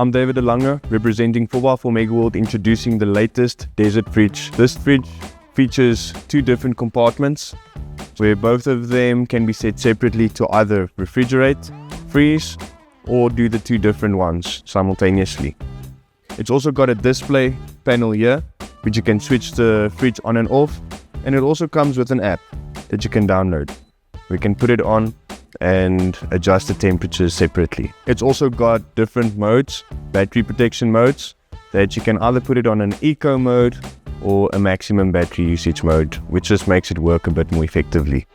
I'm David Delange, representing 4x4 MegaWorld, introducing the latest desert fridge. This fridge features two different compartments, where both of them can be set separately to either refrigerate, freeze, or do the two different ones simultaneously. It's also got a display panel here, which you can switch the fridge on and off, and it also comes with an app that you can download. We can put it on and adjust the temperatures separately. It's also got different modes, battery protection modes, that you can either put it on an eco mode or a maximum battery usage mode, which just makes it work a bit more effectively.